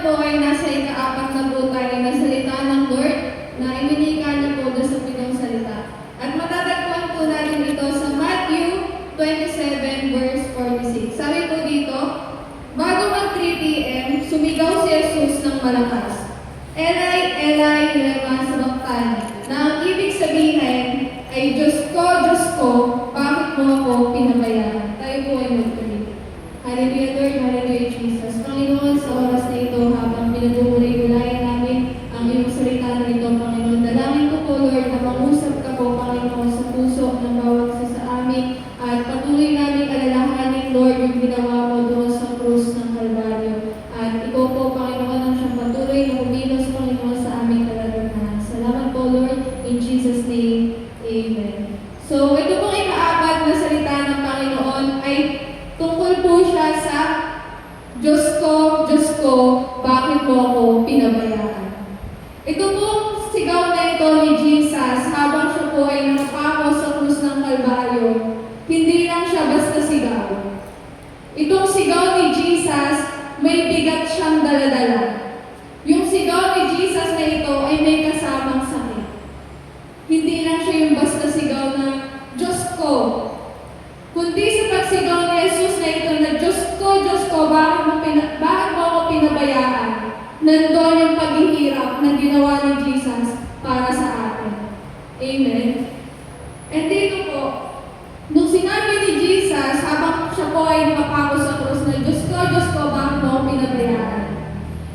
po ay nasa ika-4 na po tayo na salita ng Lord na iminika niya po doon sa pitong salita. At matatagpuan po natin ito sa Matthew 27 verse 46. Sabi po dito, bago mag 3 p.m., sumigaw si Jesus ng malakas, Eli, Eli, lema sabachthani, na ang ibig sabihin ay Diyos ko, bakit mo ako pinabayaan? Tayo po ay magtuloy. Hallelujah Lord, hallelujah Jesus. Panginoon, sa oras na ito, habang pinag-uulay-ulayan namin ang iyong salita na ito, Panginoon, dalangin ko po Lord na mangusap ka po, Panginoon, sa puso ng bawat isa sa amin at patuloy namin alalahanin, Lord, yung ginawa mo doon sa krus ng Kalbaryo. At ikaw po, Panginoon, ang siyang patuloy na kumilos, Panginoon, sa aming kalagahan. Salamat po, Lord, in Jesus' name, Amen. So, ito pong ika-4 na salita ng Panginoon ay tungkol po siya sa Diyos ko, bakit mo ako pinabayaan? Ito pong sigaw na ito ni Jesus habang siya po ay nakapako sa krus ng Kalbaryo, hindi lang siya basta sigaw. Itong sigaw ni Jesus, may bigat siyang daladala. Yung sigaw ni Jesus na ito ay may kasamang sakit. Hindi lang siya yung basta sigaw na Diyos ko, kundi sa pagsigaw ni Jesus na ito na Diyos ko, bakit mo ako pinabayaan? Nandoon yung paghihirap na ginawa ni Jesus para sa atin. Amen? And dito po, nung sinabi ni Jesus, habang siya po ay nakapako sa krus na Diyos ko, bakit mo ako pinabayaan?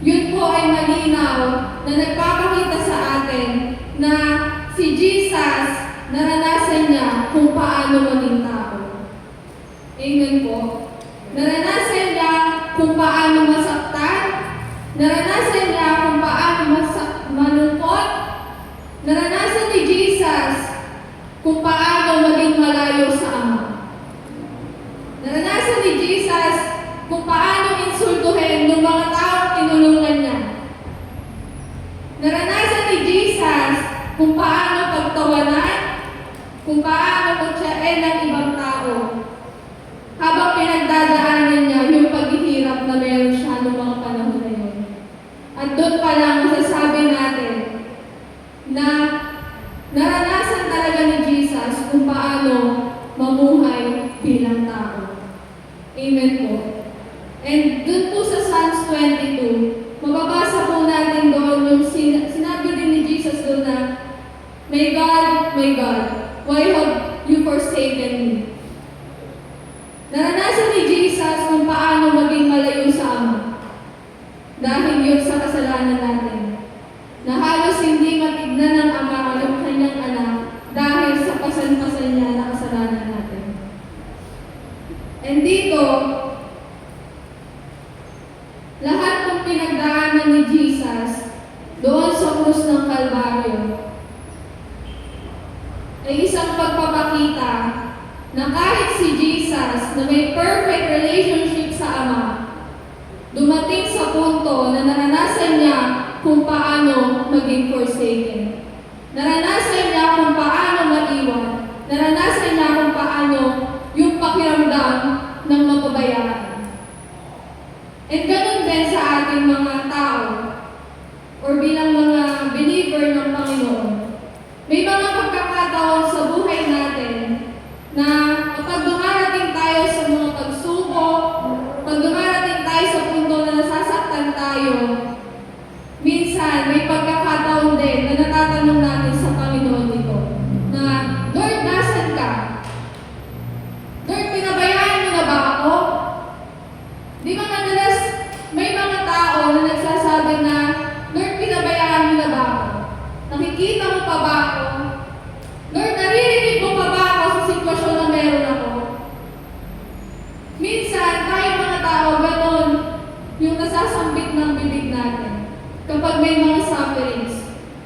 Yun po ay malinaw na nagpapakita sa atin na si Jesus, naranasan niya kung paano maging tao. Amen po. Naranasan niya kung paano masaktan. Naranasan niya kung paano malungkot. Naranasan ni Jesus kung paano maging malayo sa Ama. Naranasan ni Jesus kung paano insultuhin ng mga taong tinulungan niya. Naranasan ni Jesus kung paano pagtawanan, kung paano pagtsain ng ibang tao. Habang pinagdadaanan niya yung paghihirap na meron siya noong mga panahon na yun. At doon pa lang masasabi natin na naranasan talaga ni Jesus kung paano mamuhay bilang tao. Amen po. And doon po sa Psalms 22, mababasa po natin doon yung sinabi din ni Jesus doon na, my God, why have you forsaken me? Naranasan ni Jesus kung paano maging malayo sa Ama. Dahil yun sa kasalanan natin. Na halos hindi matignan ng Ama ang kanyang anak dahil sa pasan-pasan niya na kasalanan natin. And dito, lahat ng pinagdaanan ni Jesus doon sa krus ng Kalbaryo ay isang pagpapakita na kahit si Jesus na may perfect relationship sa Ama, dumating sa punto na naranasan niya kung paano maging forsaken. Naranasan niya kung paano maiwan. Naranasan niya kung paano yung pakiramdam ng mapabayaan. And ganun din sa ating mga tao or bilang mga believer ng Panginoon. May mga pagkakataon sa buhay natin na kapag dumarating tayo sa mga pagsubok, pag dumarating tayo sa punto na nasasaktan tayo, minsan may pagkakataon din na natatanong natin sa Panginoon dito na, Lord, nasan ka? Lord, pinabayaan mo na ba ako? Di ba madalas may mga tao na nagsasabi na, Lord, pinabayaan mo na ba ako? Nakikita mo pa ba ako? Lord, naririnig mo pa ba ako sa sitwasyon na meron ako? Minsan, tayo mga tao, ganon yung nasasambit ng bibig natin. Kapag may mga sufferings,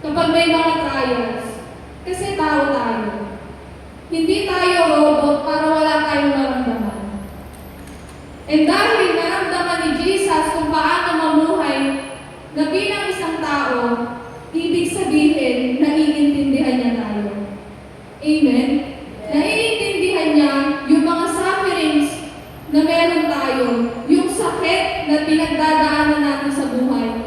kapag may mga trials, kasi tao tayo. Hindi tayo robot para wala tayong maramdaman. And dahil naramdaman ni Jesus kung paano mamuhay na bilang isang tao, ibig sabihin, naiintindihan niya tayo. Amen? Naiintindihan niya yung mga sufferings na meron tayo, yung sakit na pinagdadaanan natin sa buhay.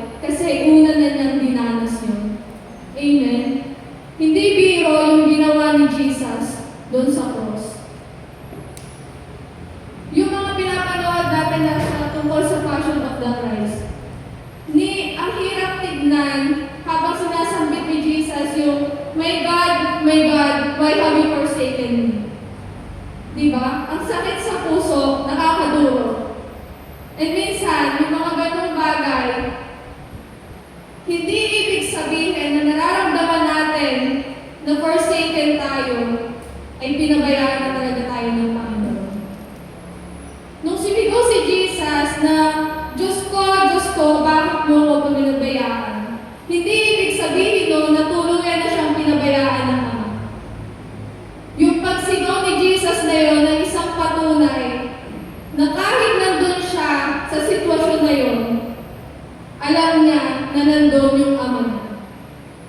minsan, habang sinasambit ni Jesus yung, my God, why have you forsaken me? Diba? Ang sakit sa puso, nakakaduro. And minsan, yung mga ganong bagay, hindi ibig sabihin na nararamdaman natin na forsaken tayo, ay pinabayaan na talaga tayo ng Panginoon. Nung sumigaw si Jesus na, Diyos ko, bakit mo ako pinabayaan? Hindi ibig sabihin no, na tuluyan na siyang pinabayaan ng Ama. Yung pagsigaw ni Jesus na yun ay isang patunay na kahit nandun siya sa sitwasyon na yun, alam niya na nandun yung Ama niya,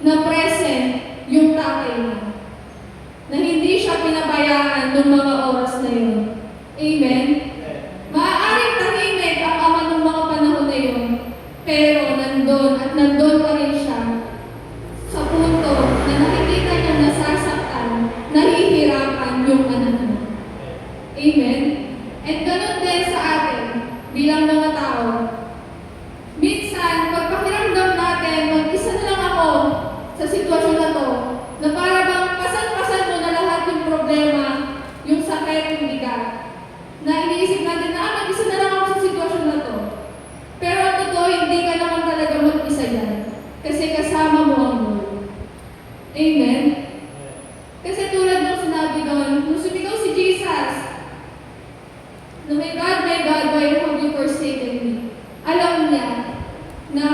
na present yung tatay niya, na hindi siya pinabayaan ng mga oras na yun. Amen? Maaaring tahimik ang Ama ng mga panahon na yun, pero nandun at nandun pa rin siya sa punto na nakikita niya nasasaktan, nahihirapan yung anak niya. Amen? At ganun din sa atin bilang mga tao. Minsan, pagpakiramdam natin, mag-isa na lang ako sa sitwasyon na to, na para bang pasan-pasan mo na lahat yung problema, yung sakit, yung bigat, na iniisip natin na, mag-isa na lang ako sa sitwasyon na to. Pero ang totoo, hindi ka naman talaga mag-isa yan. Kasi kasama mo ang Lord. Amen? Kasi tulad ng sinabi doon, nung sumigaw si Jesus, na my God, why have you forsaken me? Alam niya na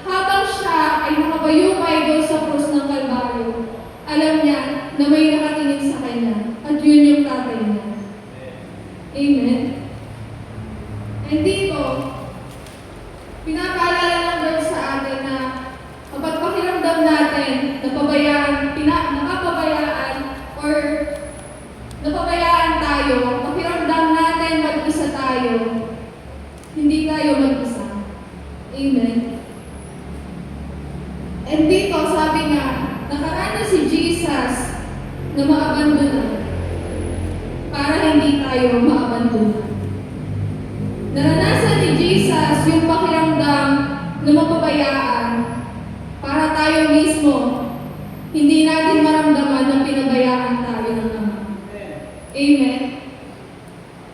habang siya ay nakabayumay doon sa krus ng Kalbaryo, alam niya na may nakatingin sa kanya at yun yung tatay niya. Amen? And dito, pinapaalala ng Lord sa atin na kapag pakiramdam natin, napapabayaan or napabayaan tayo, pakiramdam natin mag-isa tayo, hindi tayo mag-isa. Amen? And dito, sabi nga, nakaranas si Jesus na maabandonan para hindi tayo maabandonan. Naranasan ni Jesus yung pakiramdam na mapabayaan para tayo mismo hindi natin maramdaman na pinabayaan tayo ng Ama. Amen?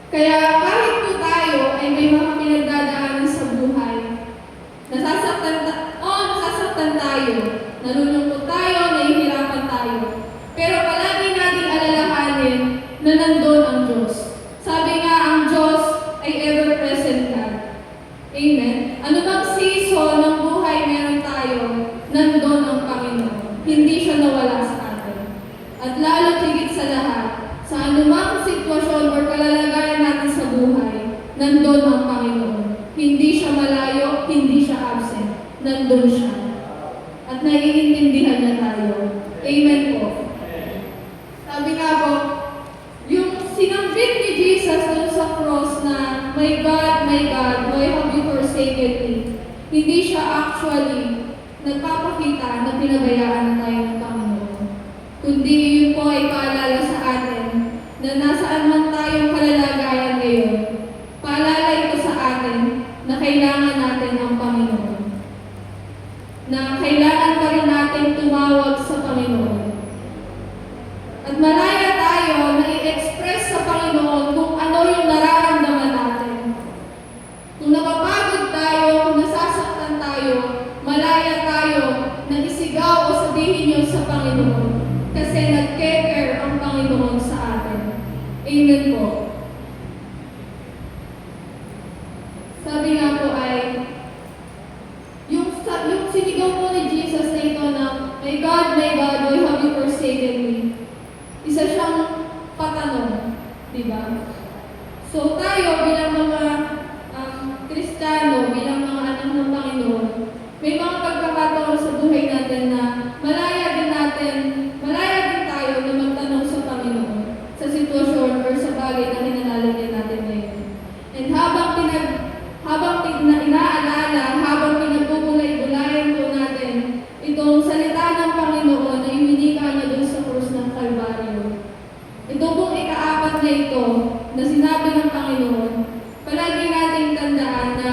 Kaya kahit po tayo ay may mga pinagdadaanan sa buhay, nasasaktan tayo, nalulungkot tayo, nahihirapan tayo, pero palagi natin alalahanin na nandun ang Diyos. Sabi nga, ang Diyos ay ever-present God. Amen? Ano bang season ng buhay meron tayo, nandun ang Panginoon. Hindi siya nawala sa atin. At lalo higit sa lahat, sa anumang sitwasyon o kalalagayan natin sa buhay, nandun ang Panginoon. Hindi siya malayo, hindi siya absent. Nandun siya. At naiintindihan niya tayo. Amen po. Sabi nga po, yung sinambit ni Jesus dun sa cross na, my God, why have you forsaken me? Hindi siya actually nagpapakita na pinabayaan tayo ng Panginoon. Kundi yun po ay paalala sa atin na nasaan man tayong kalalagayan ngayon, paalala ito sa atin na kailangan natin ang Panginoon. Na kailangan pa rin natin tumawag sa Panginoon. At malaya tayo na i-express sa Panginoon kung ano yung nararamdaman natin. Kung napapagod tayo, kung nasasaktan tayo, malaya tayo na isigaw o sabihin yun sa Panginoon. Kasi nag-care ang Panginoon sa atin. Amen po. Sabi nga po ay, yung sinigaw po ni Jesus na ito na, my God, why have you forsaken me? Isa siyang patanong, di ba? So tayo bilang mga Kristiyano, bilang mga anak ng Panginoon, may mga pagkakataon sa buhay natin na malaya din tayo na magtanong sa Panginoon sa sitwasyon or sa bagay na kinanaligyan natin ngayon. And habang inaalala, habang pinagpupulay-bulayan po natin itong salita ng Panginoon na iminika niya doon sa krus ng Kalbaryo. Ito pong ika-4 na ito na sinabi ng Panginoon, palagi nating tandaan na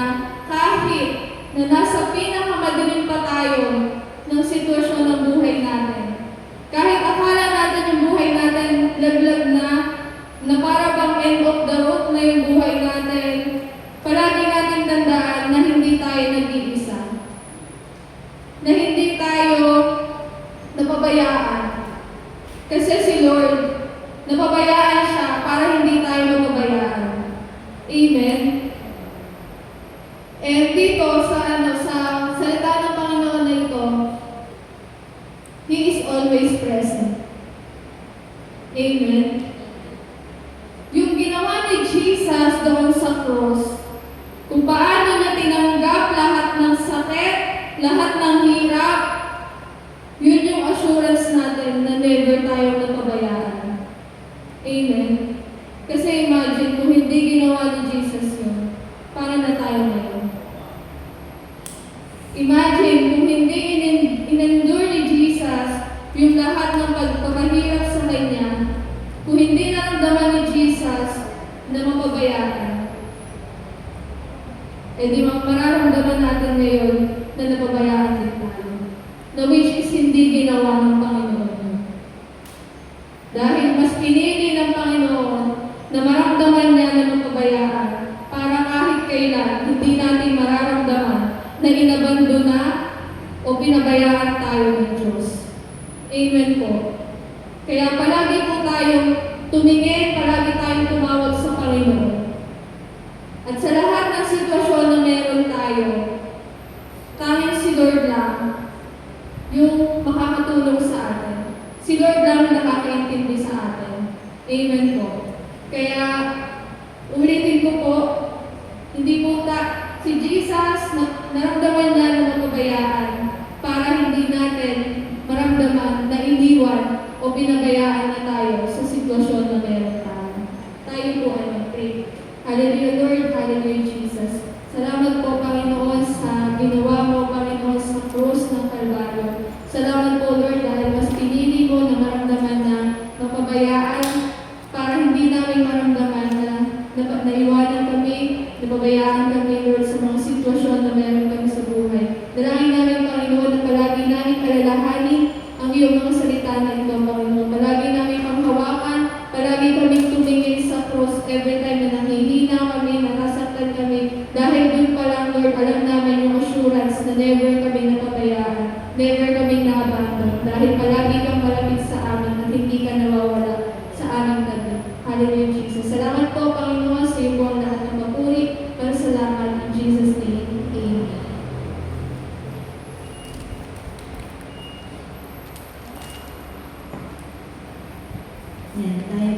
kahit na nasa pinakamadilim pa tayo ng sitwasyon ng buhay natin. Kahit akala natin yung buhay natin laglag na para bang end of the road na yung buhay natin, palagi natin tandaan na hindi tayo nag-iisa. Na hindi tayo napabayaan. Kasi si Lord, napabayaan siya para hindi tayo mapabayaan. Amen? And dito sa salita ng Panginoon na ito, He is always present. Amen? Yung ginawa ni Jesus doon sa cross, kung paano niya tinanggap lahat ng sakit, lahat ng hirap, yun yung assurance natin na never tayo napabayaan. Amen? Kasi imagine kung hindi ginawa ni Jesus yun, paano na tayo ngayon? Imagine kung hindi in-endure ni Jesus yung lahat ng pagpapahirap sa Kanya, kung hindi naramdaman ni Jesus na mapabayaan, di mararamdaman natin ngayon na napabayaan din tayo. Na which is hindi ginawa ng Panginoon. Dahil mas pinili ng Panginoon na maramdaman niya na mapabayaan para kahit kailan hindi natin mararamdaman na inabandona o pinabayaan tayo ng Diyos. Amen po. Kaya palagi po tayong tumingin, palagi tayong tumawag sa Panginoon. At sa lahat ng sitwasyon na meron tayo, tanging si Lord lang yung makakatulong sa atin. Si Lord lang ang nakakaintindi sa atin. Amen po. Kaya, ulitin ko po, hindi po si Jesus, naramdaman niya na mapabayaan para hindi natin maramdaman na iniwan o pinabayaan na tayo sa sitwasyon na meron tayo. Tayo po ay mag-pray. Hallelujah, Lord. Hallelujah, Jesus. Salamat po, Panginoon, sa ginawa mo, Panginoon, sa krus ng Kalbaryo. Salamat po, Lord, dahil mas pinili mo na maramdaman na mapabayaan para hindi namin maramdaman na naiwanan kami, napabayaan kami, Lord, sa mga sitwasyon na meron kami sa buhay. Dalangin namin, Panginoon, na palagi namin kalalahanin ang iyong mga salita na ito, Panginoon. Palagi namin panghawakan, palagi kami tumingin sa cross every time na nanghihina kami, nasasaktan kami. Dahil dun pa lang, Lord, alam namin yung assurance na never kami napabayaan, never kami na-abandon. Dahil palagi kang malapit sa amin at hindi ka nawawala sa aming tabi. Hallelujah, Jesus. Salamat po, Panginoon, sa iyo po ang lahat ng papuri. Salamat in Jesus' name. Amen. Yan, tayo